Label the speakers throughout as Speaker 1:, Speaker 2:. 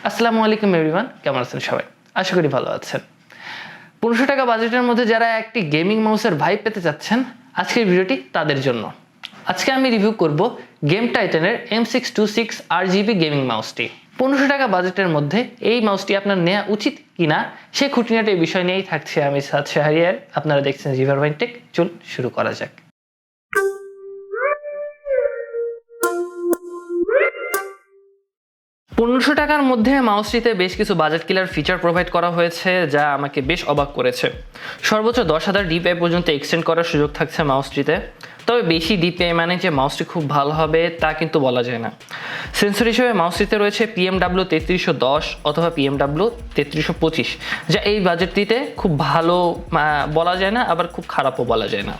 Speaker 1: আসসালামুয়ালাইকুম everyone, কেমন আছেন সবাই? আশা করি ভালো আছেন। 1500 টাকা বাজেটের মধ্যে যারা একটি গেমিং মাউসের ভাইব পেতে চাচ্ছেন, আজকের ভিডিওটি তাদের জন্য। আজকে আমি রিভিউ করব গেম টাইটানের M626 RGB গেমিং মাউসটি। 1500 টাকা বাজেটের মধ্যে এই মাউসটি আপনার নেওয়া উচিত কিনা সে খুঁটিনাটি বিষয় নিয়েই থাকছে আমি সাদ শাহরিয়ার। আপনারা দেখছেন everyone.Today। চল শুরু করা যাক। পনেরোশো টাকার মধ্যে মাউসটিতে বেশ কিছু বাজেট কিলার ফিচার প্রোভাইড করা হয়েছে, যা আমাকে বেশ অবাক করেছে। সর্বোচ্চ 10,000 DPI পর্যন্ত এক্সটেন্ড করার সুযোগ থাকছে মাউসটিতে। তবে বেশি DPI মানে যে মাউসটি খুব ভালো হবে তা কিন্তু বলা যায় না। সেন্সর হিসেবে মাউসটিতে রয়েছে PMW3310 অথবা PMW3325, যা এই বাজেটটিতে খুব ভালো বলা যায় না, আবার খুব খারাপও বলা যায় না।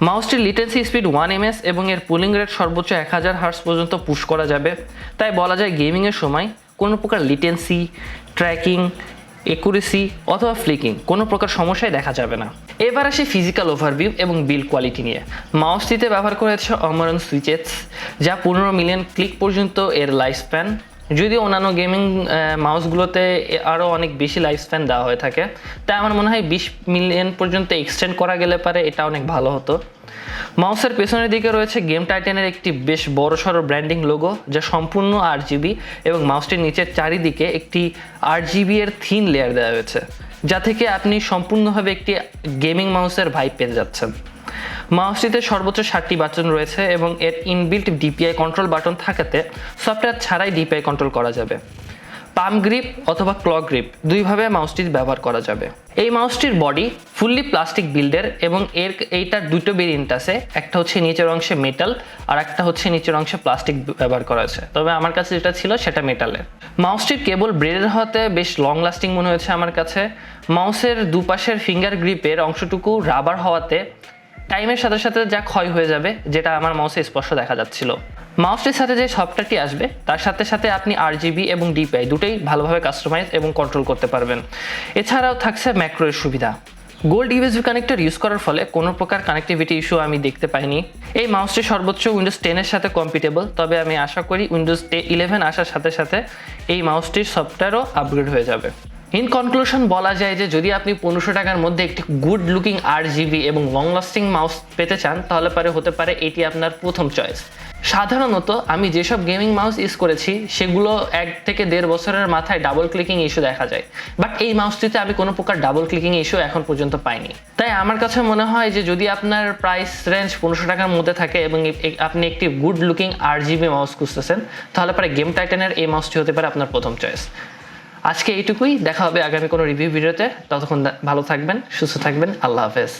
Speaker 1: মাউসটির লিটেন্সি স্পিড 1 ms এবং এর পুলিং রেট সর্বোচ্চ 1000 হার্টজ পর্যন্ত পুশ করা যাবে। তাই বলা যায় গেমিংয়ের সময় কোনো প্রকার লিটেন্সি, ট্র্যাকিং, একুরেসি অথবা ফ্লিকিং কোনো প্রকার সমস্যায় দেখা যাবে না। এবার আসি ফিজিক্যাল ওভারভিউ এবং বিল্ড কোয়ালিটি নিয়ে। মাউসটিতে ব্যবহার করা হয়েছে অমরন সুইচেস, যা 15 মিলিয়ন ক্লিক পর্যন্ত এর লাইফ স্প্যান। যদিও অন্যান্য গেমিং মাউসগুলোতে আরও অনেক বেশি লাইফ স্প্যান দেওয়া হয়ে থাকে, তাই আমার মনে হয় 20 মিলিয়ন পর্যন্ত এক্সটেন্ড করা গেলে পারে এটা অনেক ভালো হতো। মাউসের পেছনের দিকে রয়েছে গেম টাইটানের একটি বেশ বড়সড় ব্র্যান্ডিং লোগো, যা সম্পূর্ণ RGB এবং মাউসটির নিচের চারিদিকে একটি RGB এর থিন লেয়ার দেওয়া হয়েছে, যা থেকে আপনি সম্পূর্ণভাবে একটি গেমিং মাউসের ভাইব পেয়ে যাচ্ছেন। মাউসটিতে সর্বোচ্চ 7টি বাটন রয়েছে এবং এর ইনবিল্ট DPI কন্ট্রোল বাটন থাকাতে সফটওয়্যার ছাড়াই DPI কন্ট্রোল করা যাবে। পাম গ্রিপ অথবা ক্ল গ্রিপ দুইভাবে মাউসটি ব্যবহার করা যাবে। এই মাউসটির বডি ফুললি প্লাস্টিক বিল্ডের এবং এইটার দুটো ভেরিয়েন্ট আছে, একটা হচ্ছে নিচের অংশে মেটাল আর একটা হচ্ছে নিচের অংশে প্লাস্টিক ব্যবহার করা আছে। তবে আমার কাছে যেটা ছিল সেটা মেটালের। মাউসটির কেবল ব্রেডের হতে বেশ লং লাস্টিং মনে হয়েছে আমার কাছে। মাউসের দুপাশের ফিঙ্গার গ্রিপের অংশটুকু রাবার হওয়াতে টাইমের সাথে সাথে যা ক্ষয় হয়ে যাবে, যেটা আমার মাউসে স্পষ্ট দেখা যাচ্ছিল। মাউসটির সাথে যে সফটওয়্যারটি আসবে তার সাথে সাথে আপনি RGB এবং DPI দুটোই ভালোভাবে কাস্টমাইজ এবং কন্ট্রোল করতে পারবেন। এছাড়াও থাকছে ম্যাক্রোর সুবিধা। গোল্ড USB কানেক্টর ইউজ করার ফলে কোনো প্রকার কানেক্টিভিটি ইস্যু আমি দেখতে পাইনি। এই মাউসটি সর্বোচ্চ উইন্ডোজ 10-এর সাথে কম্পিটেবল, তবে আমি আশা করি উইন্ডোজ 11 আসার সাথে সাথে এই মাউসটির সফটওয়্যারও আপগ্রেড হয়ে যাবে। ইন কনক্লুশন বলা যায় যে যদি আপনি 1500 টাকার মধ্যে একটি গুড লুকিং RGB এবং লং লাস্টিং মাউস পেতে চান, তাহলে হতে পারে এটি আপনার প্রথম চয়েস। সাধারণত আমি যেসব গেমিং মাউস ইউজ করেছি সেগুলো 1 থেকে 1.5 বছরের মাথায় ডাবল ক্লিকিং ইস্যু দেখা যায়, বাট এই মাউসটিতে আমি কোনো প্রকার ডাবল ক্লিকিং ইস্যু এখন পর্যন্ত পাইনি। তাই আমার কাছে মনে হয় যে যদি আপনার প্রাইস রেঞ্জ 1500 টাকার মধ্যে থাকে এবং আপনি একটি গুড লুকিং RGB মাউস খুঁজতেছেন, তাহলে গেম টাইটানের এই মাউসটি হতে পারে আপনার প্রথম চয়েস। আজকে এইটুকুই, দেখা হবে আগামী কোনো রিভিউ ভিডিওতে। ততক্ষণ ভালো থাকবেন, সুস্থ থাকবেন, আল্লাহ হাফেজ।